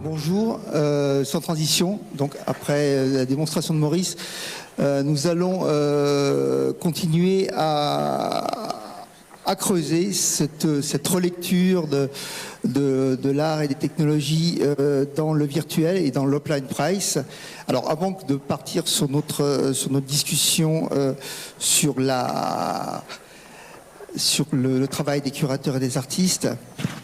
Bonjour, sans transition, donc après la démonstration de Maurice, nous allons continuer à creuser cette relecture de l'art et des technologies dans le virtuel et dans l'Oppline Prize. Alors avant de partir sur notre discussion sur le travail des curateurs et des artistes,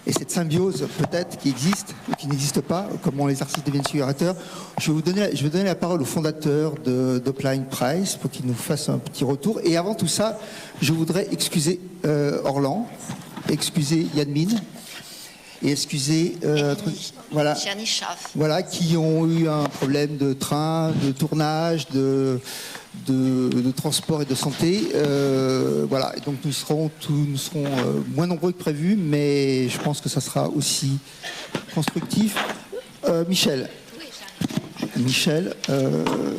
et cette symbiose peut-être qui existe ou qui n'existe pas, comment les artistes deviennent curateurs, je vais donner la parole au fondateur d'Oppline Prize pour qu'il nous fasse un petit retour. Et avant tout ça, je voudrais excuser Orlan, excuser Yadmin et excuser voilà, qui ont eu un problème de train, de tournage, de transport et de santé. Voilà, et donc nous serons moins nombreux que prévu, mais je pense que ça sera aussi constructif. Michel,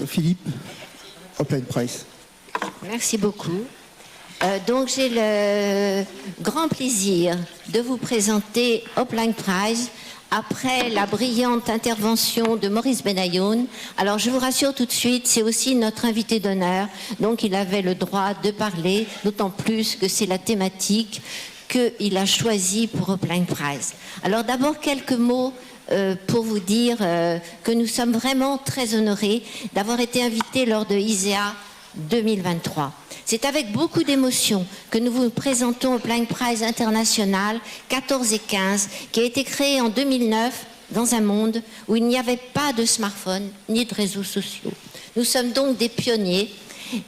Philippe, Oppline Prize. Merci beaucoup. Donc j'ai le grand plaisir de vous présenter Oppline Prize après la brillante intervention de Maurice Benayoun. Alors je vous rassure tout de suite, c'est aussi notre invité d'honneur, donc il avait le droit de parler, d'autant plus que c'est la thématique qu'il a choisie pour Oppline Prize. Alors d'abord quelques mots pour vous dire que nous sommes vraiment très honorés d'avoir été invités lors de ISEA 2023. C'est avec beaucoup d'émotion que nous vous présentons Oppline Prize International 14 et 15, qui a été créé en 2009 dans un monde où il n'y avait pas de smartphone ni de réseaux sociaux. Nous sommes donc des pionniers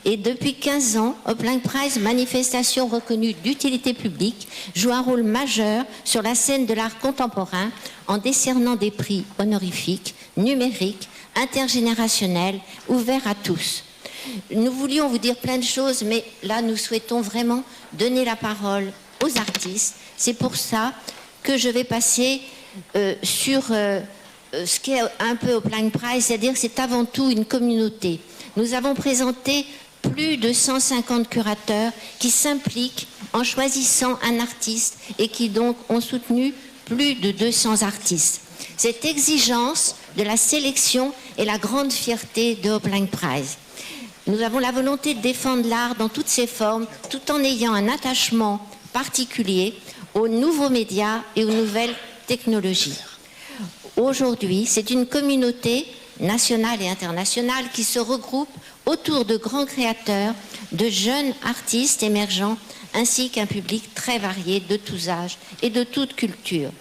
et depuis 15 ans, Oppline Prize, manifestation reconnue d'utilité publique, joue un rôle majeur sur la scène de l'art contemporain en décernant des prix honorifiques, numériques, intergénérationnels, ouverts à tous. Nous voulions vous dire plein de choses, mais là, nous souhaitons vraiment donner la parole aux artistes. C'est pour ça que je vais passer sur ce qu'est un peu Oppline Prize, c'est-à-dire que c'est avant tout une communauté. Nous avons présenté plus de 150 curateurs qui s'impliquent en choisissant un artiste et qui donc ont soutenu plus de 200 artistes. Cette exigence de la sélection est la grande fierté de Oppline Prize. Nous avons la volonté de défendre l'art dans toutes ses formes, tout en ayant un attachement particulier aux nouveaux médias et aux nouvelles technologies. Aujourd'hui, c'est une communauté nationale et internationale qui se regroupe autour de grands créateurs, de jeunes artistes émergents, ainsi qu'un public très varié de tous âges et de toute culture.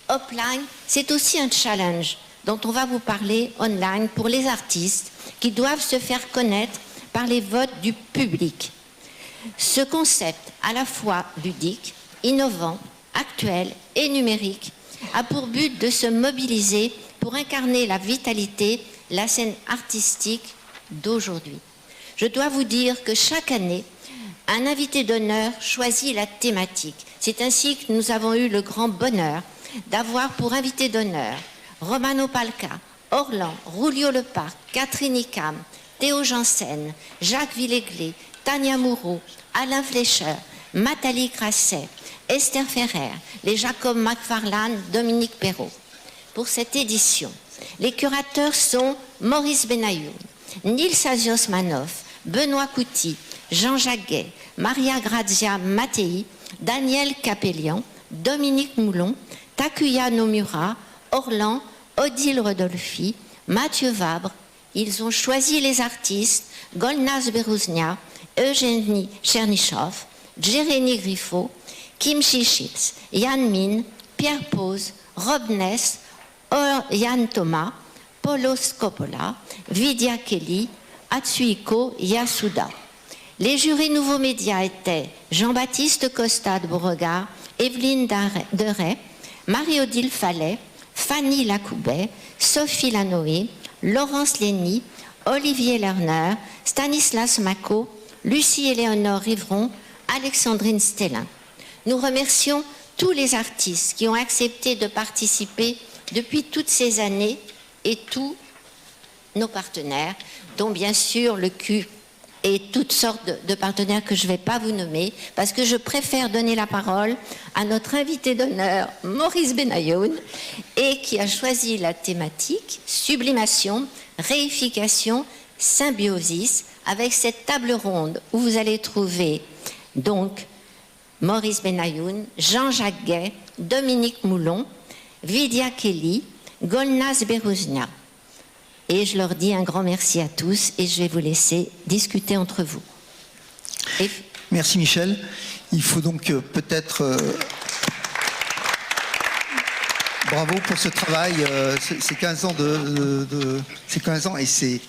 Oppline, c'est aussi un challenge dont on va vous parler online pour les artistes qui doivent se faire connaître par les votes du public. Ce concept, à la fois ludique, innovant, actuel et numérique, a pour but de se mobiliser pour incarner la vitalité, la scène artistique d'aujourd'hui. Je dois vous dire que chaque année, un invité d'honneur choisit la thématique. C'est ainsi que nous avons eu le grand bonheur d'avoir pour invité d'honneur Romano Palca, Orlan, Rulio Leparc, Catherine Icam, Théo Janssen, Jacques Villeglé, Tania Moreau, Alain Fleischer, Nathalie Grasset, Esther Ferrer, les Jacob McFarlane, Dominique Perrault. Pour cette édition, les curateurs sont Maurice Benayoun, Nils Asiosmanov, Benoît Couty, Jean Jaguet, Maria Grazia Mattei, Daniel Capellian, Dominique Moulon, Takuya Nomura, Orlan, Odile Rodolphi, Mathieu Vabre. Ils ont choisi les artistes Golnaz Berouznia, Eugénie Chernyshov, Jérémy Griffo, Kim Chichitz, Yann Min, Pierre Pose, Rob Ness, Yann Thomas, Paulo Scopola, Vidya Kelly, Atsuhiko Yasuda. Les jurys nouveaux médias étaient Jean-Baptiste Costa de Beauregard, Evelyne Deray, Marie-Odile Fallet, Fanny Lacoubet, Sophie Lanoé, Laurence Lény, Olivier Lerner, Stanislas Mako, Lucie-Éléonore Rivron, Alexandrine Stellin. Nous remercions tous les artistes qui ont accepté de participer depuis toutes ces années et tous nos partenaires, dont bien sûr le et toutes sortes de partenaires que je ne vais pas vous nommer, parce que je préfère donner la parole à notre invité d'honneur, Maurice Benayoun, et qui a choisi la thématique sublimation, réification, symbiosis, avec cette table ronde où vous allez trouver donc Maurice Benayoun, Jean-Jacques Gay, Dominique Moulon, Vidya Kelly, Golnaz Beruznia. Et je leur dis un grand merci à tous et je vais vous laisser discuter entre vous. Merci Michel. Il faut donc peut-être... bravo pour ce travail, c'est 15 ans c'est 15 ans et c'est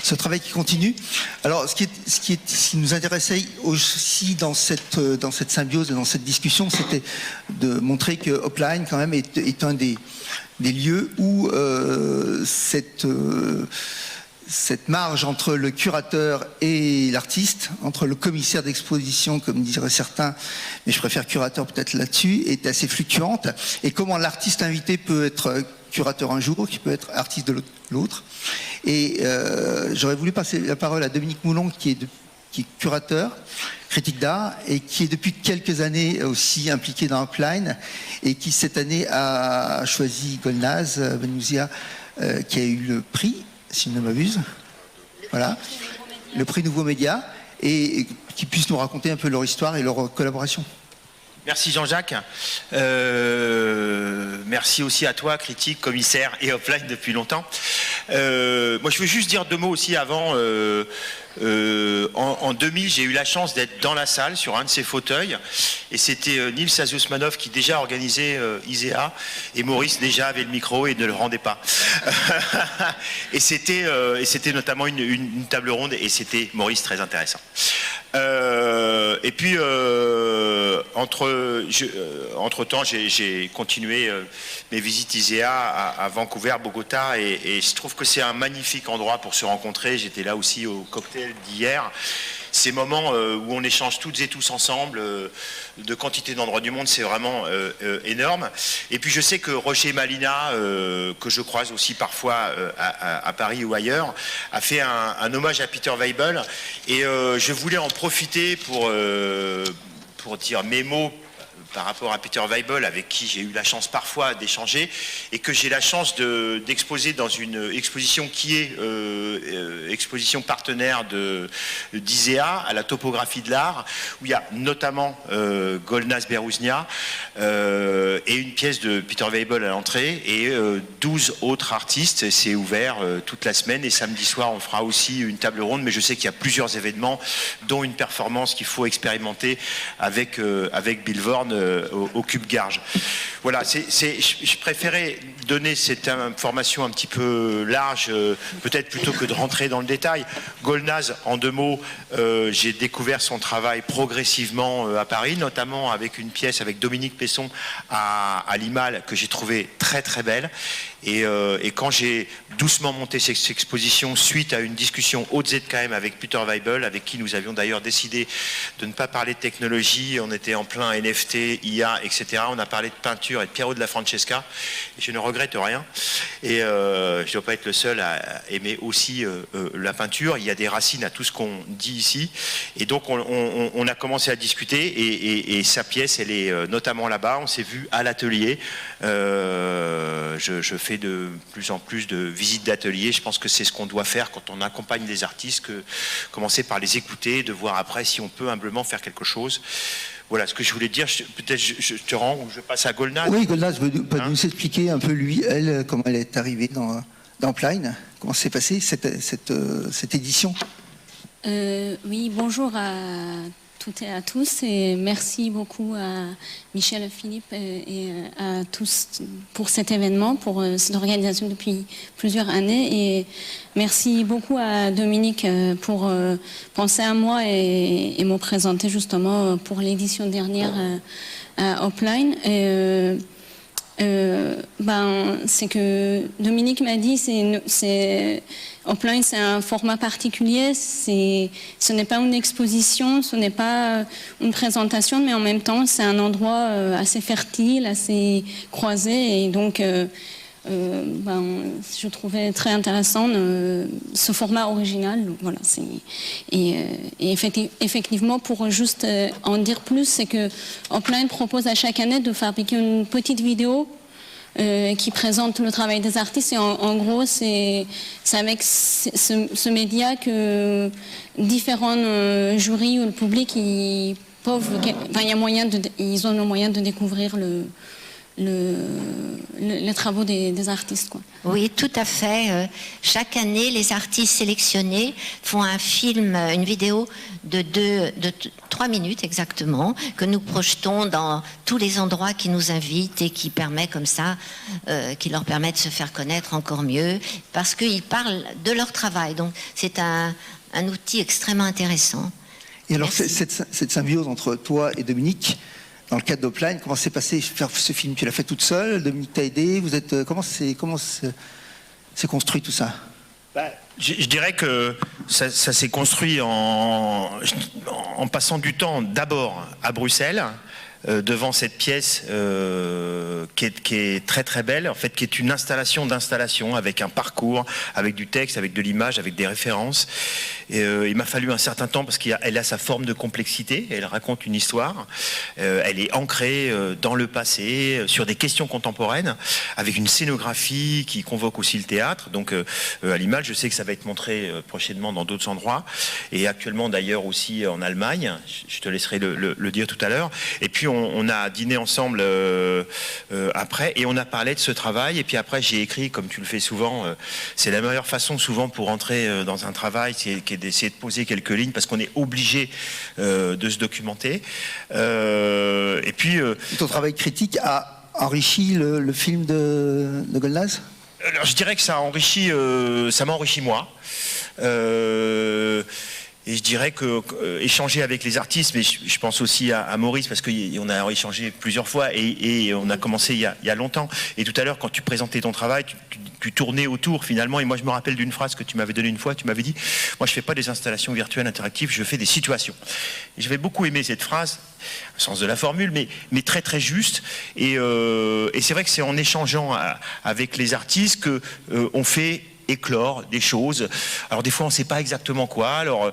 ce travail qui continue. Alors, ce qui nous intéressait aussi dans cette symbiose et dans cette discussion, c'était de montrer que Hopline, quand même, est un des lieux où cette marge entre le curateur et l'artiste, entre le commissaire d'exposition, comme diraient certains, mais je préfère curateur peut-être là-dessus, est assez fluctuante. Et comment l'artiste invité peut être curateur un jour, qui peut être artiste de l'autre. Et j'aurais voulu passer la parole à Dominique Moulon, qui est curateur, critique d'art, et qui est depuis quelques années aussi impliqué dans Hopline, et qui cette année a choisi Golnaz Beruznia, qui a eu le prix, si je ne m'abuse, voilà, le prix Nouveau Média, et qui puissent nous raconter un peu leur histoire et leur collaboration. Merci Jean-Jacques. Merci aussi à toi, critique, commissaire et Hopline depuis longtemps. Moi, je veux juste dire deux mots aussi avant. En 2000, j'ai eu la chance d'être dans la salle sur un de ces fauteuils, et c'était Nils Aziosmanov qui déjà organisait ISEA, et Maurice déjà avait le micro et ne le rendait pas. et c'était notamment une table ronde, et c'était Maurice très intéressant. Et puis entre-temps, j'ai continué mes visites ISEA à Vancouver, Bogota, et je trouve que c'est un magnifique endroit pour se rencontrer. J'étais là aussi au cocktail d'hier. Ces moments où on échange toutes et tous ensemble, de quantité d'endroits du monde, c'est vraiment énorme. Et puis je sais que Roger Malina, que je croise aussi parfois à Paris ou ailleurs, a fait un hommage à Peter Weibel, et je voulais en profiter pour dire mes mots par rapport à Peter Weibel, avec qui j'ai eu la chance parfois d'échanger, et que j'ai la chance d'exposer dans une exposition qui est exposition partenaire d'ISEA, à la topographie de l'art, où il y a notamment Golnaz Beruznia et une pièce de Peter Weibel à l'entrée, et 12 autres artistes. C'est ouvert toute la semaine, et samedi soir on fera aussi une table ronde, mais je sais qu'il y a plusieurs événements, dont une performance qu'il faut expérimenter avec Bill Vorn au Cube Garge. Voilà, je préférais donner cette information un petit peu large, peut-être plutôt que de rentrer dans le détail. Golnaz, en deux mots, j'ai découvert son travail progressivement à Paris, notamment avec une pièce avec Dominique Pesson à Limal, que j'ai trouvé très très belle. Et quand j'ai doucement monté cette exposition suite à une discussion haute ZKM avec Peter Weibel, avec qui nous avions d'ailleurs décidé de ne pas parler de technologie, on était en plein NFT, IA, etc. On a parlé de peinture et de Piero de la Francesca, et je ne regrette rien. Et je ne dois pas être le seul à aimer aussi la peinture. Il y a des racines à tout ce qu'on dit ici. Et donc on a commencé à discuter, et sa pièce, elle est notamment là-bas. On s'est vu à l'atelier. Je fais de plus en plus de visites d'atelier. Je pense que c'est ce qu'on doit faire quand on accompagne des artistes, commencer par les écouter, de voir après si on peut humblement faire quelque chose. Voilà ce que je voulais dire. Peut-être je te rends ou je passe à Golnaz. Oui, Golnaz peut nous expliquer un peu comment elle est arrivée dans Hopline, comment s'est passée cette édition. Oui, bonjour à toutes et à tous, et merci beaucoup à Michel, Philippe et à tous pour cet événement, pour cette organisation depuis plusieurs années, et merci beaucoup à Dominique pour penser à moi et me présenter justement pour l'édition dernière à Hopline. C'est que Dominique m'a dit, Hopline, c'est un format particulier, ce n'est pas une exposition, ce n'est pas une présentation, mais en même temps c'est un endroit assez fertile, assez croisé, et donc je trouvais très intéressant ce format original. Voilà, effectivement, pour juste en dire plus, c'est que Hopline propose à chaque année de fabriquer une petite vidéo qui présente le travail des artistes, et en gros c'est avec ce média que différents jurys ou le public ils ont le moyen de découvrir les travaux des artistes, quoi. Oui, tout à fait. Chaque année, les artistes sélectionnés font un film, une vidéo de 3 minutes exactement, que nous projetons dans tous les endroits qui nous invitent et qui permet comme ça, qui leur permet de se faire connaître encore mieux, parce qu'ils parlent de leur travail. Donc c'est un outil extrêmement intéressant. Et alors cette symbiose entre toi et Dominique, dans le cadre d'Hopline, comment s'est passé faire ce film? Tu l'as fait toute seule? Dominique t'a aidé? Vous êtes comment s'est construit tout ça? Je dirais que ça s'est construit en passant du temps d'abord à Bruxelles, devant cette pièce qui est très très belle, en fait, qui est une installation d'installation avec un parcours, avec du texte, avec de l'image, avec des références. Et, il m'a fallu un certain temps parce qu'elle a sa forme de complexité, elle raconte une histoire, elle est ancrée dans le passé, sur des questions contemporaines, avec une scénographie qui convoque aussi le théâtre. Donc à l'image, je sais que ça va être montré prochainement dans d'autres endroits, et actuellement d'ailleurs aussi en Allemagne, je te laisserai le dire tout à l'heure. Et puis on a dîné ensemble après, et on a parlé de ce travail, et puis après j'ai écrit, comme tu le fais souvent, c'est la meilleure façon souvent pour entrer dans un travail, c'est d'essayer de poser quelques lignes, parce qu'on est obligé de se documenter. Et puis... ton travail critique a enrichi le film de Golnaz? Alors, je dirais que ça m'a enrichi moi. Et je dirais que échanger avec les artistes, mais je pense aussi à Maurice, parce qu'on a échangé plusieurs fois, et on a commencé il y a longtemps. Et tout à l'heure, quand tu présentais ton travail, tu tournais autour finalement. Et moi, je me rappelle d'une phrase que tu m'avais donnée une fois. Tu m'avais dit, moi, je fais pas des installations virtuelles interactives, je fais des situations. Et j'avais beaucoup aimé cette phrase, au sens de la formule, mais très très juste. Et c'est vrai que c'est en échangeant avec les artistes que on fait éclore des choses. Alors des fois on ne sait pas exactement quoi. Alors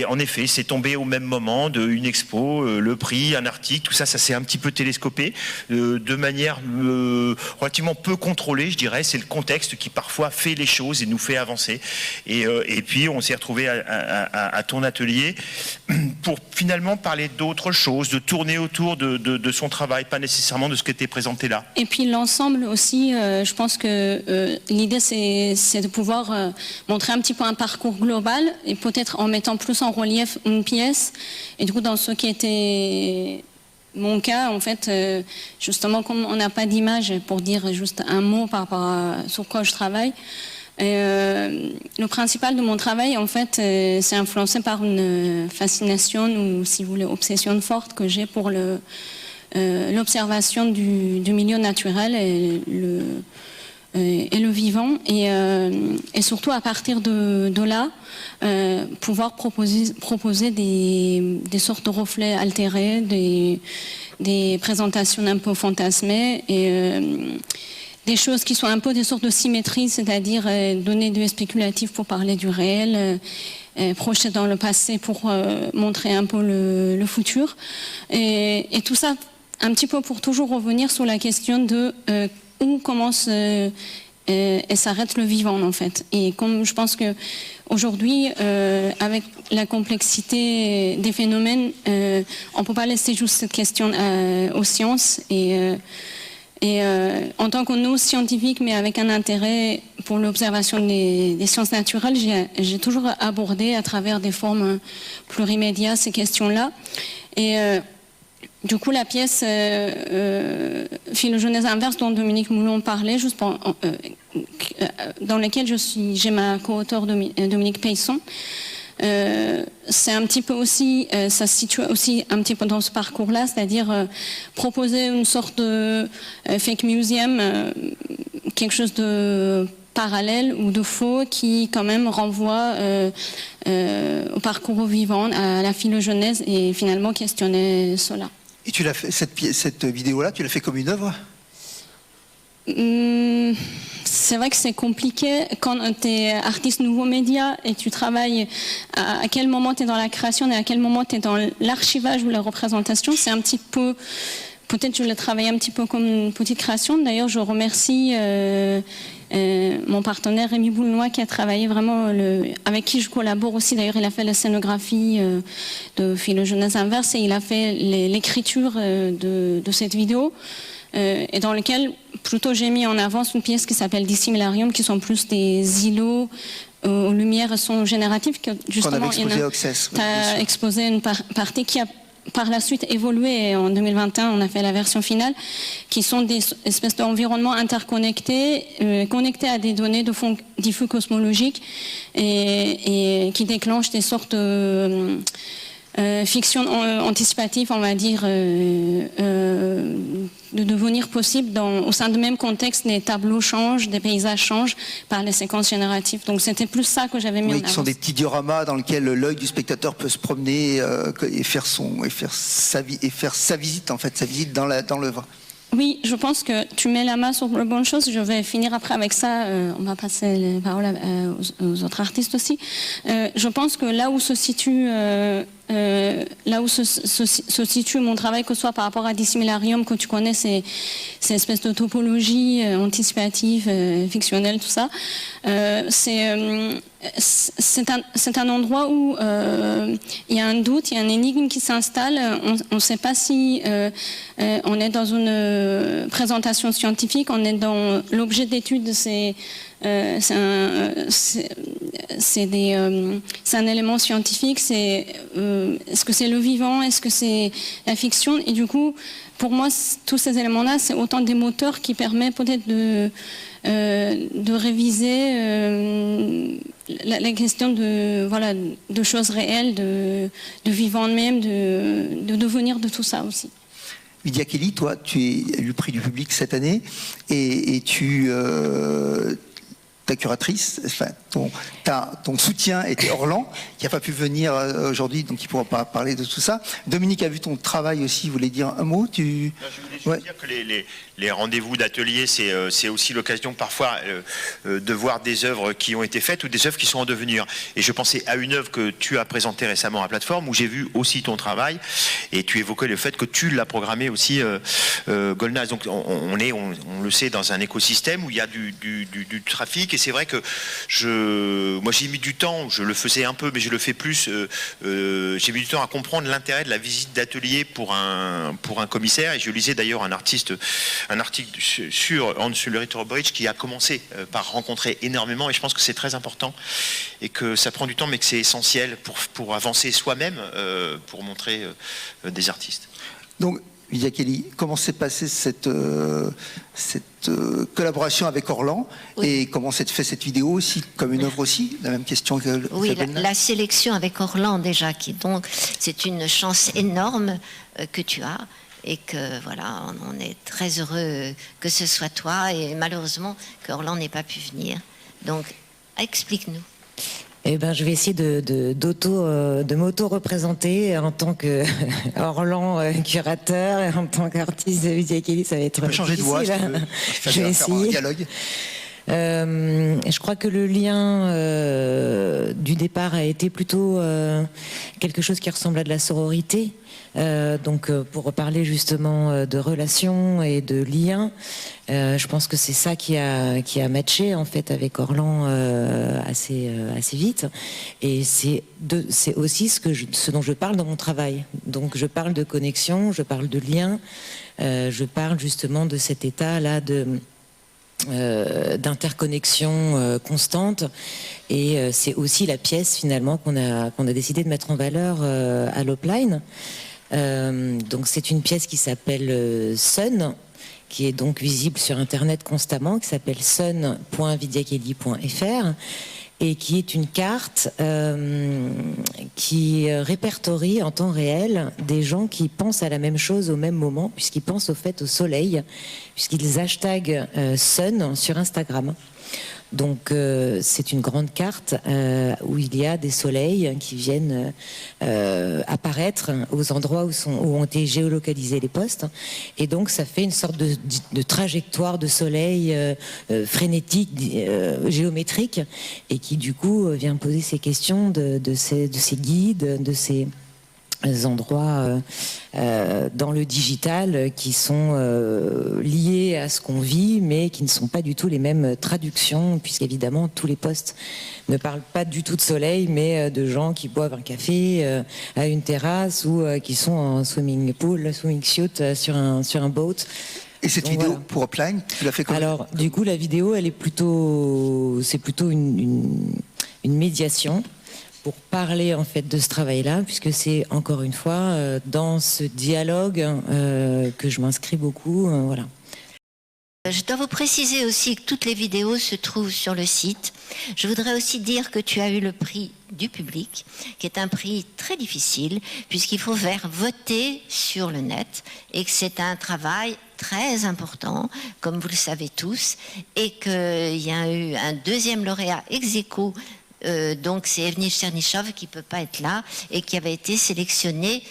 en effet c'est tombé au même moment d'une expo, le prix, un article, tout ça s'est un petit peu télescopé de manière relativement peu contrôlée, je dirais. C'est le contexte qui parfois fait les choses et nous fait avancer. Et puis on s'est retrouvé à ton atelier pour finalement parler d'autres choses, de tourner autour de son travail, pas nécessairement de ce qui était présenté là. Et puis l'ensemble aussi, je pense que l'idée c'est de pouvoir montrer un petit peu un parcours global, et peut-être en mettant plus en relief une pièce. Et du coup, dans ce qui était mon cas, en fait, justement, comme on n'a pas d'image pour dire juste un mot par rapport à sur quoi je travaille, le principal de mon travail, en fait, c'est influencé par une fascination, ou si vous voulez, obsession forte que j'ai pour l'observation du milieu naturel et le vivant, et surtout à partir de là pouvoir proposer des sortes de reflets altérés, des présentations un peu fantasmées, et des choses qui sont un peu des sortes de symétrie, c'est-à-dire donner du spéculatif pour parler du réel, projeter dans le passé pour montrer un peu le futur, et tout ça un petit peu pour toujours revenir sur la question de où commence et s'arrête le vivant, en fait. Et comme je pense que aujourd'hui, avec la complexité des phénomènes, on peut pas laisser juste cette question aux sciences, et en tant que non-scientifique, mais avec un intérêt pour l'observation des sciences naturelles, j'ai toujours abordé à travers des formes plurimédia ces questions-là. Et du coup, la pièce Philogenèse inverse dont Dominique Moulon parlait, dans laquelle j'ai ma co-auteure Dominique Paysson, c'est un petit peu aussi, ça se situe aussi un petit peu dans ce parcours-là, c'est-à-dire proposer une sorte de fake museum, quelque chose de parallèle ou de faux qui quand même renvoie au parcours vivant, à la philogenèse, et finalement questionner cela. Et tu l'as fait, cette vidéo-là, tu l'as fait comme une œuvre? C'est vrai que c'est compliqué quand tu es artiste nouveau média et tu travailles à quel moment tu es dans la création et à quel moment tu es dans l'archivage ou la représentation. C'est un petit peu, peut-être je l'ai travaillé un petit peu comme une petite création. D'ailleurs, je remercie mon partenaire Rémi Boulnois qui a travaillé vraiment, avec qui je collabore aussi. D'ailleurs, il a fait la scénographie de Philogenèse inverse et il a fait l'écriture de cette vidéo. Et dans lequel plutôt j'ai mis en avant une pièce qui s'appelle Dissimilarium, qui sont plus des îlots aux lumières sont génératives que justement exposé une partie qui a par la suite évolué. Et en 2021 on a fait la version finale, qui sont des espèces d'environnements interconnectés, connectés à des données de fond diffus cosmologiques et qui déclenchent des sortes de fiction anticipative, on va dire, de devenir possible au sein du même contexte. Les tableaux changent, des paysages changent par les séquences génératives. Donc c'était plus ça que j'avais mis en avant. Qui sont des petits dioramas dans lesquels l'œil du spectateur peut se promener et faire sa visite, en fait, sa visite dans l'œuvre. Oui, je pense que tu mets la main sur la bonne chose. Je vais finir après avec ça. On va passer les paroles aux autres artistes aussi. Je pense que là où se situe mon travail, que ce soit par rapport à Dissimilarium, que tu connais, ces espèces de topologie anticipative, fictionnelle, tout ça, c'est un endroit où il y a un doute, il y a une énigme qui s'installe. On ne sait pas si on est dans une présentation scientifique, on est dans l'objet d'étude, c'est un élément scientifique, est-ce que c'est le vivant, est-ce que c'est la fiction? Et du coup, pour moi, tous ces éléments-là, c'est autant des moteurs qui permettent peut-être de réviser la question de choses réelles, de vivant même, de devenir de tout ça aussi. Lydia Kelly, toi, tu es élu prix du public cette année et ta curatrice, enfin, ton soutien était Orlan, qui n'a pas pu venir aujourd'hui, donc il ne pourra pas parler de tout ça. Dominique a vu ton travail aussi, vous voulez dire un mot? Je voulais juste dire que les rendez-vous d'atelier, c'est aussi l'occasion parfois de voir des œuvres qui ont été faites ou des œuvres qui sont en devenir. Et je pensais à une œuvre que tu as présentée récemment à Plateforme, où j'ai vu aussi ton travail, et tu évoquais le fait que tu l'as programmé aussi, Golnaz. Donc on le sait, dans un écosystème où il y a du trafic, et c'est vrai que moi j'ai mis du temps, je le faisais un peu, mais je le fais plus, j'ai mis du temps à comprendre l'intérêt de la visite d'atelier pour un commissaire, et je lisais d'ailleurs un article sur Hans Ulrich Bridge qui a commencé par rencontrer énormément, et je pense que c'est très important et que ça prend du temps, mais que c'est essentiel pour avancer soi-même, pour montrer des artistes. Donc, Lydia Kelly, comment s'est passée cette collaboration avec Orlan, oui. Et comment s'est fait cette vidéo aussi, comme une œuvre aussi? La même question que... Oui, la sélection avec Orlan déjà, donc c'est une chance énorme que tu as. Et que voilà, on est très heureux que ce soit toi, et malheureusement que Orlan n'ait pas pu venir. Donc, explique-nous. Eh ben, je vais essayer de m'auto-représenter en tant que Orlan curateur et en tant qu'artiste de Lydia Kelly. Ça va être difficile. Changer de voix, si tu veux. Je vais essayer. Un dialogue. Je crois que le lien du départ a été plutôt quelque chose qui ressemble à de la sororité. Donc pour parler justement de relations et de liens, je pense que c'est ça qui a matché en fait avec Orlan assez vite, et c'est aussi ce dont je parle dans mon travail. Donc je parle de connexion, je parle de lien, je parle justement de cet état là d'interconnexion constante, et c'est aussi la pièce finalement qu'on a décidé de mettre en valeur à l'Opline. Donc c'est une pièce qui s'appelle Sun, qui est donc visible sur internet constamment, qui s'appelle sun.vidiakelly.fr, et qui est une carte qui répertorie en temps réel des gens qui pensent à la même chose au même moment, puisqu'ils pensent au fait au soleil, puisqu'ils hashtaguent Sun sur Instagram. Donc c'est une grande carte où il y a des soleils qui viennent apparaître aux endroits où ont été géolocalisés les postes. Et donc ça fait une sorte de trajectoire de soleil frénétique, géométrique, et qui du coup vient poser ces questions de ces guides, de ces endroits dans le digital qui sont liés à ce qu'on vit, mais qui ne sont pas du tout les mêmes traductions, puisqu'évidemment tous les posts ne parlent pas du tout de soleil, mais de gens qui boivent un café à une terrasse ou qui sont en swimming pool, swimming suit sur un boat. Et cette Donc, vidéo voilà. pour Upline, tu l'as fait comment? Alors, du coup, la vidéo, c'est plutôt une médiation pour parler en fait de ce travail-là, puisque c'est encore une fois dans ce dialogue que je m'inscris beaucoup, voilà. Je dois vous préciser aussi que toutes les vidéos se trouvent sur le site. Je voudrais aussi dire que tu as eu le prix du public, qui est un prix très difficile, puisqu'il faut faire voter sur le net, et que c'est un travail très important, comme vous le savez tous, et qu'il y a eu un deuxième lauréat ex aequo. Donc c'est Evgeny Chernyshov qui peut pas être là et qui a été sélectionné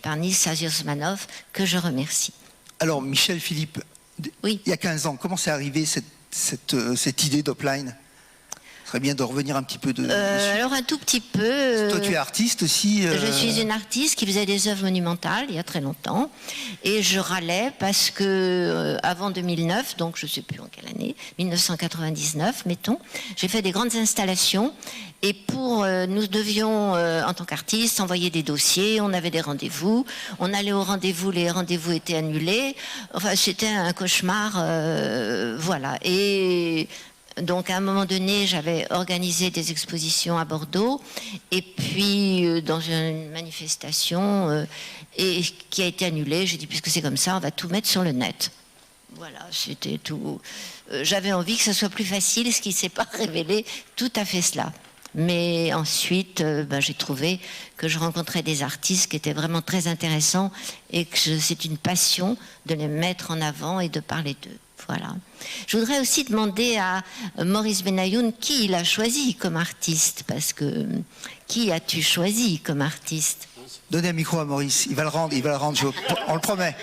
par Nils Asiosmanov, que je remercie. Alors, Michel Philippe, Oui. il y a 15 ans, comment c'est arrivé cette idée d'Upline? Ce serait bien de revenir un petit peu dessus. Alors un tout petit peu. Toi, tu es artiste aussi. Je suis une artiste qui faisait des œuvres monumentales il y a très longtemps, et je râlais parce que avant 2009, donc je ne sais plus en quelle année, 1999, mettons, j'ai fait des grandes installations, et nous devions en tant qu'artistes envoyer des dossiers, on avait des rendez-vous, on allait au rendez-vous, les rendez-vous étaient annulés, enfin c'était un cauchemar, voilà. Et donc à un moment donné, j'avais organisé des expositions à Bordeaux, et puis dans une manifestation et qui a été annulée, j'ai dit puisque c'est comme ça, on va tout mettre sur le net. Voilà, c'était tout. J'avais envie que ça soit plus facile, ce qui ne s'est pas révélé tout à fait cela. Mais ensuite, j'ai trouvé que je rencontrais des artistes qui étaient vraiment très intéressants, et que c'est une passion de les mettre en avant et de parler d'eux. Voilà. Je voudrais aussi demander à Maurice Benayoun qui il a choisi comme artiste, parce que qui as-tu choisi comme artiste? Donnez un micro à Maurice, il va le rendre, on le promet.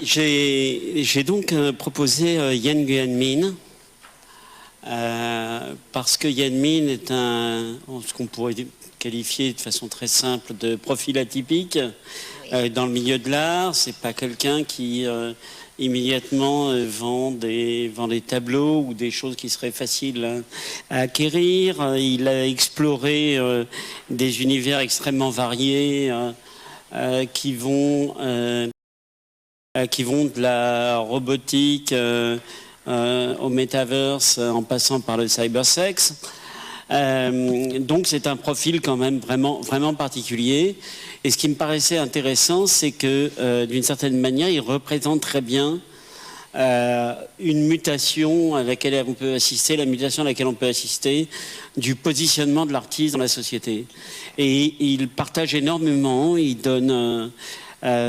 J'ai donc proposé Yen Nguyen Minh, parce que Yen Minh est ce qu'on pourrait qualifier de façon très simple de profil atypique. Dans le milieu de l'art, c'est pas quelqu'un qui immédiatement vend des tableaux ou des choses qui seraient faciles à acquérir. Il a exploré des univers extrêmement variés qui vont de la robotique au metaverse en passant par le cybersex. Donc c'est un profil quand même vraiment particulier. Et ce qui me paraissait intéressant, c'est que d'une certaine manière, il représente très bien une mutation à laquelle on peut assister, la mutation à laquelle on peut assister du positionnement de l'artiste dans la société. Et il partage énormément, il donne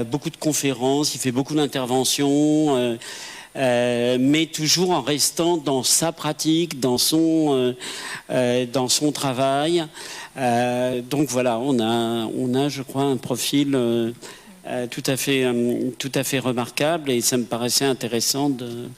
beaucoup de conférences, il fait beaucoup d'interventions, mais toujours en restant dans sa pratique, dans son travail. Donc voilà, on a, je crois, un profil tout à fait remarquable, et ça me paraissait intéressant de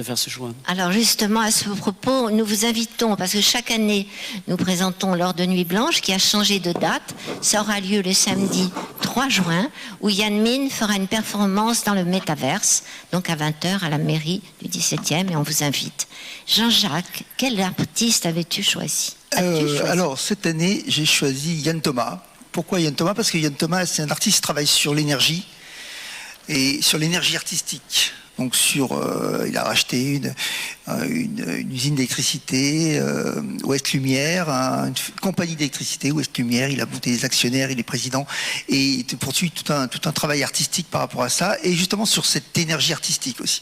faire ce choix. Alors justement, à ce propos, nous vous invitons, parce que chaque année, nous présentons l'Or de Nuit Blanche, qui a changé de date. Ça aura lieu le samedi 3 juin, où Yen Minh fera une performance dans le métaverse, donc à 20h à la mairie du 17e, et on vous invite. Jean-Jacques, quel artiste avais-tu choisi? Alors, cette année, j'ai choisi Yann Thomas. Pourquoi Yann Thomas? Parce que Yann Thomas, c'est un artiste qui travaille sur l'énergie, et sur l'énergie artistique. Donc il a racheté une usine d'électricité, Ouest Lumière, une compagnie d'électricité, Ouest Lumière. Il a monté des actionnaires, il est président, et il poursuit tout un travail artistique par rapport à ça, et justement sur cette énergie artistique aussi.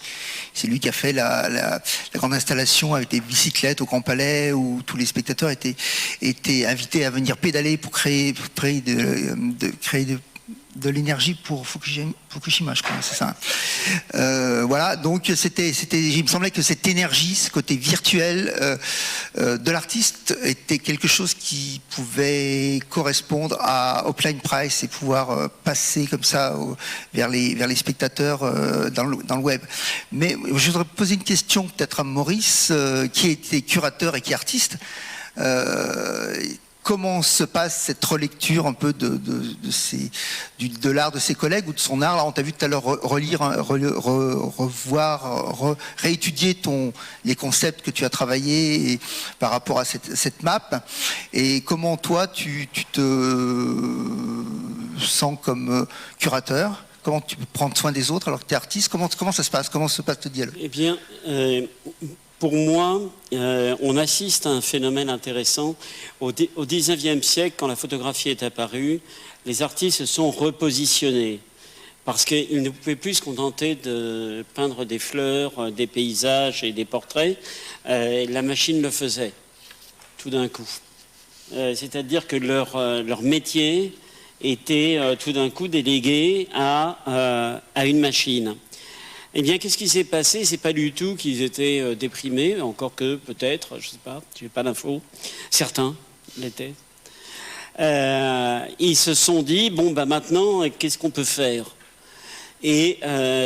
C'est lui qui a fait la grande installation avec des bicyclettes au Grand Palais, où tous les spectateurs étaient invités à venir pédaler pour créer de l'énergie pour Fukushima, je crois, c'est ça. Voilà, donc il me semblait que cette énergie, ce côté virtuel de l'artiste était quelque chose qui pouvait correspondre à Offline Price et pouvoir passer comme ça vers les spectateurs dans le web. Mais je voudrais poser une question peut-être à Maurice, qui était curateur et qui est artiste. Comment se passe cette relecture un peu de l'art de ses collègues ou de son art? Là, on t'a vu tout à l'heure réétudier les concepts que tu as travaillés par rapport à cette map. Et comment toi, tu te sens comme curateur? Comment tu peux prendre soin des autres alors que tu es artiste? Comment ça se passe? Comment se passe le dialogue? Eh bien, pour moi, on assiste à un phénomène intéressant. Au XIXe siècle, quand la photographie est apparue, les artistes se sont repositionnés parce qu'ils ne pouvaient plus se contenter de peindre des fleurs, des paysages et des portraits. La machine le faisait, tout d'un coup. C'est-à-dire que leur métier était tout d'un coup délégué à une machine. Eh bien, qu'est-ce qui s'est passé? C'est pas du tout qu'ils étaient déprimés, encore que peut-être, je sais pas, j'ai pas d'infos. Certains l'étaient. Ils se sont dit, bon, bah maintenant, qu'est-ce qu'on peut faire? Et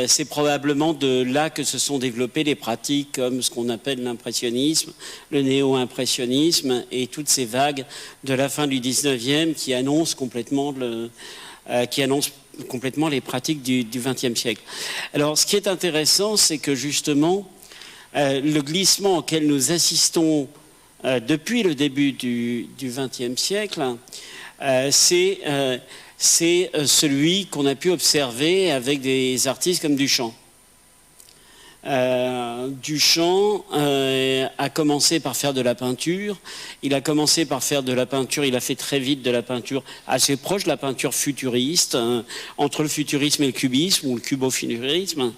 c'est probablement de là que se sont développées les pratiques comme ce qu'on appelle l'impressionnisme, le néo-impressionnisme et toutes ces vagues de la fin du 19e qui annoncent complètement les pratiques du XXe siècle. Alors, ce qui est intéressant, c'est que justement, le glissement auquel nous assistons depuis le début du XXe siècle, c'est celui qu'on a pu observer avec des artistes comme Duchamp. Duchamp a commencé par faire de la peinture. Il a commencé par faire de la peinture, il a fait très vite de la peinture assez proche de la peinture futuriste, entre le futurisme et le cubisme, ou le cubofuturisme.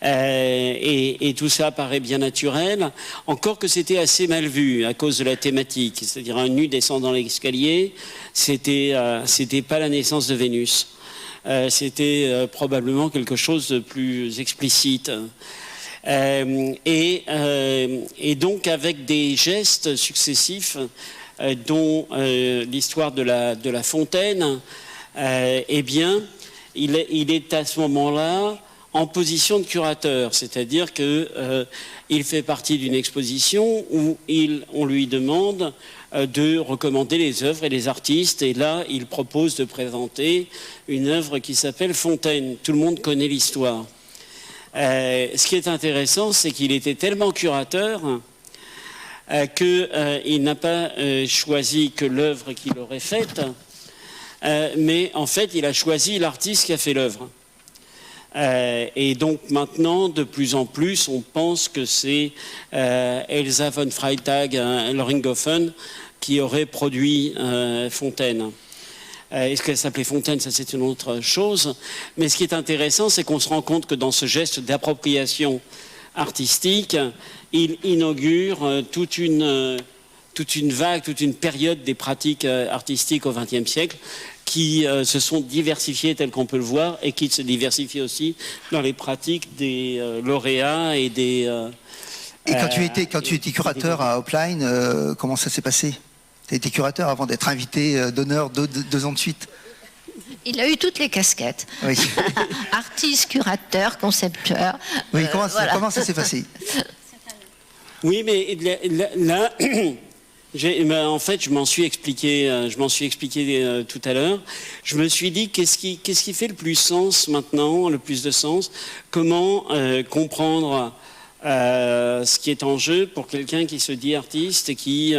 Et tout ça paraît bien naturel, encore que c'était assez mal vu à cause de la thématique, c'est-à-dire un nu descendant l'escalier, c'était pas la naissance de Vénus, c'était probablement quelque chose de plus explicite. Et donc avec des gestes successifs dont l'histoire de la fontaine, eh bien, il est à ce moment-là en position de curateur, c'est-à-dire qu'il fait partie d'une exposition où on lui demande de recommander les œuvres et les artistes, et là, il propose de présenter une œuvre qui s'appelle Fontaine. Tout le monde connaît l'histoire. Ce qui est intéressant, c'est qu'il était tellement curateur qu'il n'a pas choisi que l'œuvre qu'il aurait faite, mais en fait, il a choisi l'artiste qui a fait l'œuvre. Et donc maintenant, de plus en plus, on pense que c'est Elsa von Freytag Loringhofen qui aurait produit Fontaine. Est-ce qu'elle s'appelait Fontaine? Ça, c'est une autre chose. Mais ce qui est intéressant, c'est qu'on se rend compte que dans ce geste d'appropriation artistique, il inaugure toute une vague, toute une période des pratiques artistiques au XXe siècle qui se sont diversifiées telles qu'on peut le voir et qui se diversifient aussi dans les pratiques des lauréats et des... Et quand tu étais curateur à Offline, comment ça s'est passé? Tu as été curateur avant d'être invité d'honneur 2 ans de suite. Il a eu toutes les casquettes. Oui. Artiste, curateur, concepteur. Oui, comment ça s'est passé? Oui, mais là, en fait, je m'en suis expliqué tout à l'heure. Je me suis dit, qu'est-ce qui fait le plus sens maintenant, le plus de sens? Comment comprendre ce qui est en jeu pour quelqu'un qui se dit artiste et qui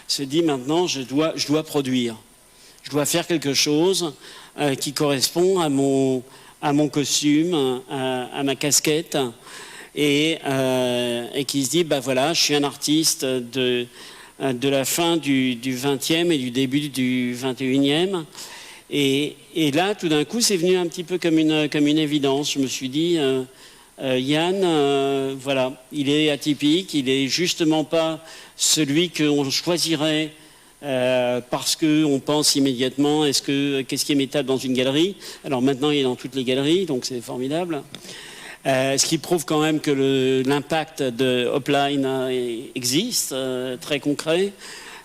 se dit maintenant je dois produire, je dois faire quelque chose qui correspond à mon costume, à ma casquette et qui se dit bah voilà, je suis un artiste de la fin du 20e et du début du 21e et là tout d'un coup c'est venu un petit peu comme une évidence. Je me suis dit Yann, voilà, il est atypique, il est justement pas celui qu'on choisirait parce qu'on pense immédiatement qu'est-ce qui est métal dans une galerie. Alors maintenant il est dans toutes les galeries, donc c'est formidable. Ce qui prouve quand même que l'impact de Hopline existe, très concret,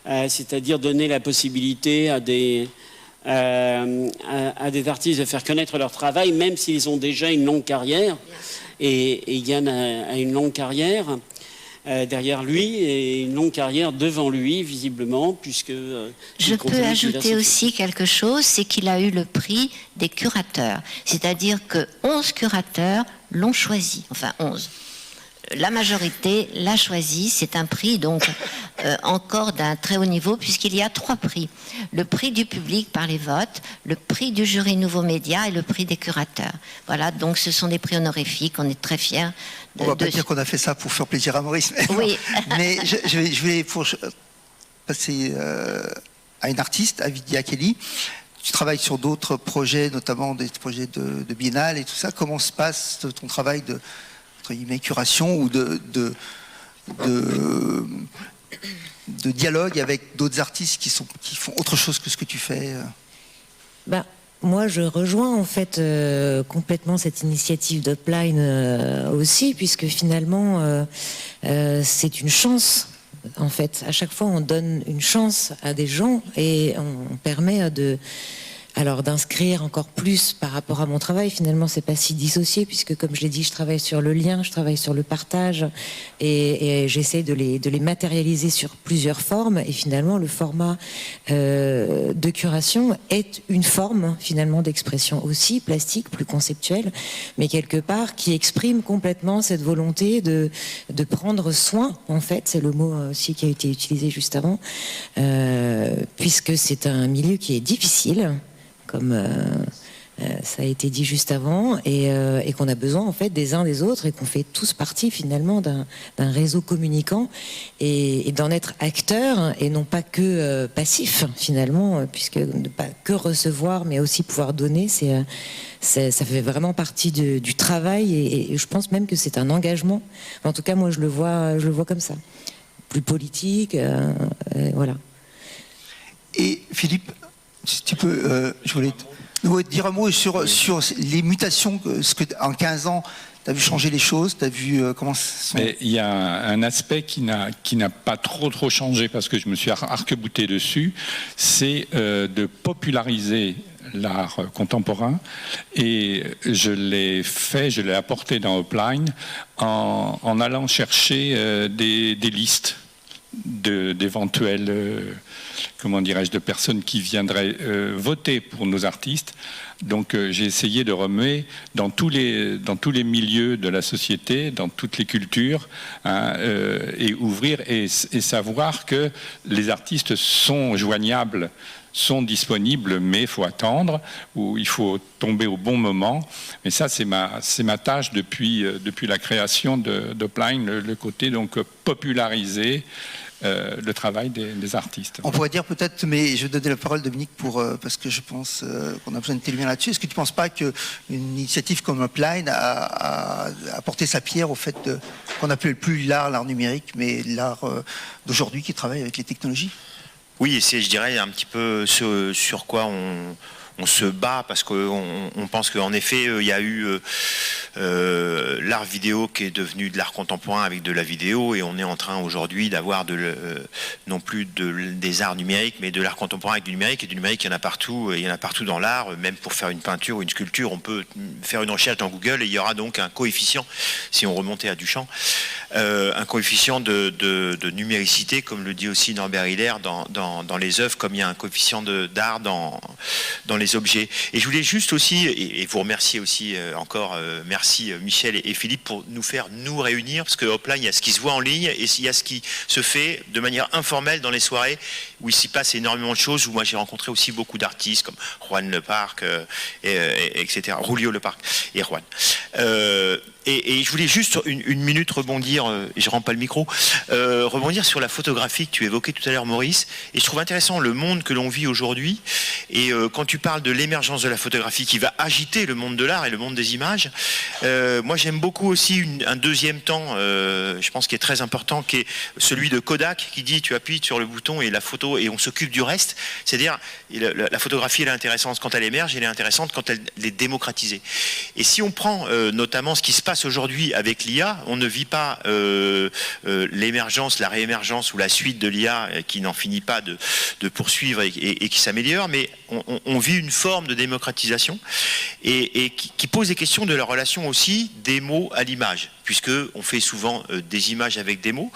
c'est-à-dire donner la possibilité à des artistes de faire connaître leur travail, même s'ils ont déjà une longue carrière. Et Yann a une longue carrière derrière lui et une longue carrière devant lui, visiblement, puisque... Je peux ajouter aussi quelque chose, c'est qu'il a eu le prix des curateurs. C'est-à-dire que 11 curateurs l'ont choisi, enfin 11. La majorité l'a choisi, c'est un prix donc encore d'un très haut niveau puisqu'il y a 3 prix. Le prix du public par les votes, le prix du jury Nouveaux Médias et le prix des curateurs. Voilà, donc ce sont des prix honorifiques, on est très fiers. On ne va pas dire qu'on a fait ça pour faire plaisir à Maurice. Oui. Mais je vais passer à une artiste, à Vidya Kelly. Tu travailles sur d'autres projets, notamment des projets de biennale et tout ça. Comment se passe ton travail de curation ou de dialogue avec d'autres artistes qui font autre chose que ce que tu fais? Moi, je rejoins en fait complètement cette initiative d'Hopline aussi, puisque finalement, c'est une chance. En fait, à chaque fois, on donne une chance à des gens et on permet d'inscrire encore plus par rapport à mon travail. Finalement, c'est pas si dissocié puisque, comme je l'ai dit, je travaille sur le lien, je travaille sur le partage et j'essaie de les matérialiser sur plusieurs formes. Et finalement, le format de curation est une forme finalement d'expression aussi plastique, plus conceptuelle, mais quelque part qui exprime complètement cette volonté de prendre soin. En fait, c'est le mot aussi qui a été utilisé juste avant, puisque c'est un milieu qui est difficile. Comme ça a été dit juste avant, et qu'on a besoin en fait des uns des autres, et qu'on fait tous partie finalement d'un réseau communicant, et d'en être acteur, et non pas que passif finalement, puisque ne pas que recevoir, mais aussi pouvoir donner, ça fait vraiment partie du travail, et je pense même que c'est un engagement. En tout cas, moi je le vois comme ça, plus politique, voilà. Et Philippe, si tu peux, je voulais te dire un mot sur les mutations, en 15 ans, tu as vu changer les choses, tu as vu comment... Il y a un aspect qui n'a pas trop changé, parce que je me suis arc-bouté dessus, c'est de populariser l'art contemporain, et je l'ai apporté dans Hopline en allant chercher des listes d'éventuels, comment dirais-je, de personnes qui viendraient voter pour nos artistes. Donc j'ai essayé de remuer dans tous les milieux de la société, dans toutes les cultures, et ouvrir et savoir que les artistes sont joignables, sont disponibles, mais il faut attendre, ou il faut tomber au bon moment. Et ça, c'est ma tâche depuis la création d'Hopline, le côté donc populariser le travail des artistes. On pourrait dire peut-être, mais je vais donner la parole à Dominique parce que je pense qu'on a besoin de témoigner là-dessus. Est-ce que tu ne penses pas qu'une initiative comme Hopline a apporté sa pierre au fait qu'on n'appelle plus l'art numérique, mais l'art d'aujourd'hui qui travaille avec les technologies? Oui, et c'est, je dirais, un petit peu sur quoi on se bat, parce qu'on pense qu'en effet, il y a eu l'art vidéo qui est devenu de l'art contemporain avec de la vidéo, et on est en train aujourd'hui d'avoir non plus des arts numériques, mais de l'art contemporain avec du numérique, et du numérique, il y en a partout, et il y en a partout dans l'art. Même pour faire une peinture ou une sculpture, on peut faire une recherche dans Google, et il y aura donc un coefficient, si on remontait à Duchamp, un coefficient de numéricité, comme le dit aussi Norbert Hiller dans les œuvres, comme il y a un coefficient d'art dans les objets. Et je voulais juste aussi, et vous remercier aussi encore, merci Michel et Philippe, pour nous faire réunir, parce que Hopline, il y a ce qui se voit en ligne, et il y a ce qui se fait de manière informelle dans les soirées, où il s'y passe énormément de choses, où moi j'ai rencontré aussi beaucoup d'artistes, comme Juan Leparc, etc., Rulio Leparc et Juan. Et je voulais juste une minute rebondir rebondir, et je rends pas le micro, rebondir sur la photographie que tu évoquais tout à l'heure, Maurice. Et je trouve intéressant le monde que l'on vit aujourd'hui. Et quand tu parles de l'émergence de la photographie qui va agiter le monde de l'art et le monde des images, moi j'aime beaucoup aussi un deuxième temps, je pense qui est très important, qui est celui de Kodak, qui dit tu appuies sur le bouton et la photo et on s'occupe du reste. C'est-à-dire la photographie elle est intéressante quand elle émerge, elle est intéressante quand elle est démocratisée. Et si on prend notamment ce qui se passe aujourd'hui avec l'IA, on ne vit pas l'émergence, la réémergence ou la suite de l'IA qui n'en finit pas de poursuivre et qui s'améliore, mais on vit une forme de démocratisation et qui pose des questions de la relation aussi des mots à l'image, puisque on fait souvent des images avec des mots.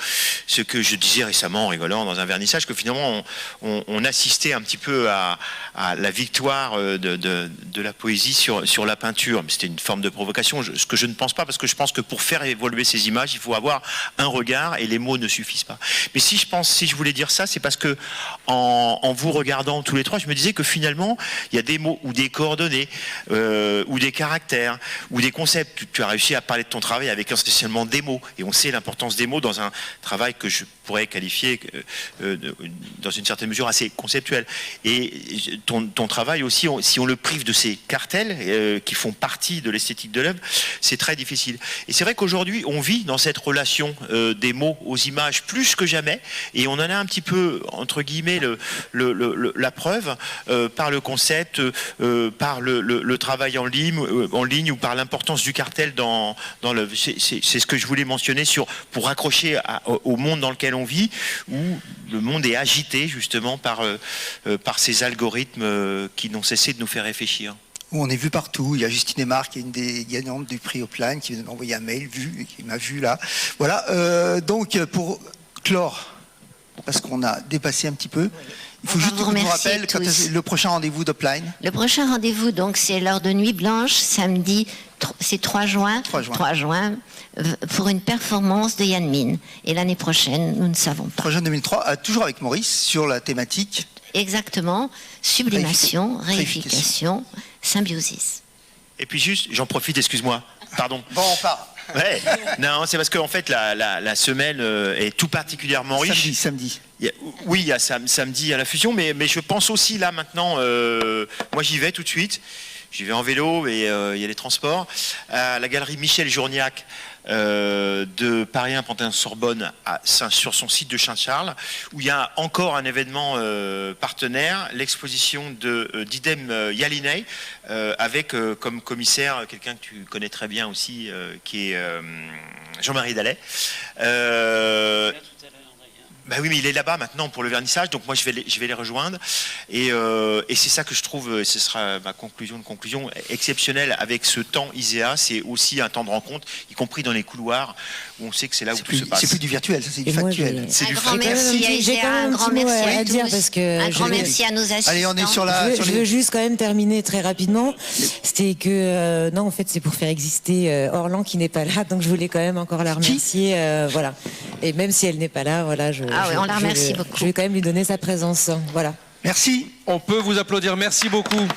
Ce que je disais récemment en rigolant dans un vernissage, que finalement on assistait un petit peu à la victoire de la poésie sur la peinture. C'était une forme de provocation, ce que je ne pense pas, parce que je pense que pour faire évoluer ces images, il faut avoir un regard et les mots ne suffisent pas. Mais si je voulais dire ça, c'est parce que en vous regardant tous les trois, je me disais que finalement, il y a des mots ou des coordonnées ou des caractères ou des concepts. Tu as réussi à parler de ton travail avec essentiellement des mots, et on sait l'importance des mots dans un travail que je pourrais qualifier dans une certaine mesure assez conceptuel. Et ton travail aussi, si on le prive de ces cartels qui font partie de l'esthétique de l'œuvre, c'est très difficile. Et c'est vrai qu'aujourd'hui, on vit dans cette relation des mots aux images plus que jamais, et on en a un petit peu, entre guillemets, la preuve par le concept, par le travail en ligne ou par l'importance du cartel dans l'œuvre. C'est ce que je voulais mentionner pour raccrocher au monde dans lequel on vit, où le monde est agité justement par ces algorithmes qui n'ont cessé de nous faire réfléchir. Où on est vu partout. Il y a Justine Aymar qui est une des gagnantes du prix Hopline qui m'a envoyé un mail, qui m'a vu là. Voilà, donc pour clore, parce qu'on a dépassé un petit peu, il faut juste qu'on nous rappelle quand le prochain rendez-vous d'Hopline. Le prochain rendez-vous, donc, c'est l'heure de Nuit Blanche, samedi, c'est 3 juin, pour une performance de Yann Min. Et l'année prochaine, nous ne savons pas. 3 juin 2003, toujours avec Maurice, sur la thématique. Exactement, sublimation, réification, symbiosis. Et puis juste, j'en profite, excuse-moi, pardon. Bon, on part. Ouais. Non, c'est parce qu'en fait la semaine est tout particulièrement riche. Samedi. Oui, il y a samedi à la fusion, mais je pense aussi là maintenant, moi j'y vais tout de suite. J'y vais en vélo et il y a les transports. À la galerie Michel Journiac de Paris 1 Panthéon-Sorbonne sur son site de Saint-Charles, où il y a encore un événement partenaire, l'exposition de d'Idem Yalinei, avec comme commissaire quelqu'un que tu connais très bien aussi, qui est Jean-Marie Dallet. Bah oui, mais il est là-bas maintenant pour le vernissage, donc moi je vais les rejoindre. Et c'est ça que je trouve, et ce sera ma conclusion exceptionnelle avec ce temps ISEA, c'est aussi un temps de rencontre, y compris dans les couloirs, où on sait que c'est là où tout se passe. C'est plus du virtuel, ça c'est du factuel. Un grand merci à ISEA, un grand merci à tous, parce que un grand merci à nos assistants. Allez, on est sur la... Je veux juste quand même terminer très rapidement. C'était que, non, en fait, c'est pour faire exister Orlan qui n'est pas là, donc je voulais quand même encore la remercier. Voilà. Et même si elle n'est pas là, voilà, on la remercie beaucoup. Je vais quand même lui donner sa présence. Voilà. Merci. On peut vous applaudir. Merci beaucoup.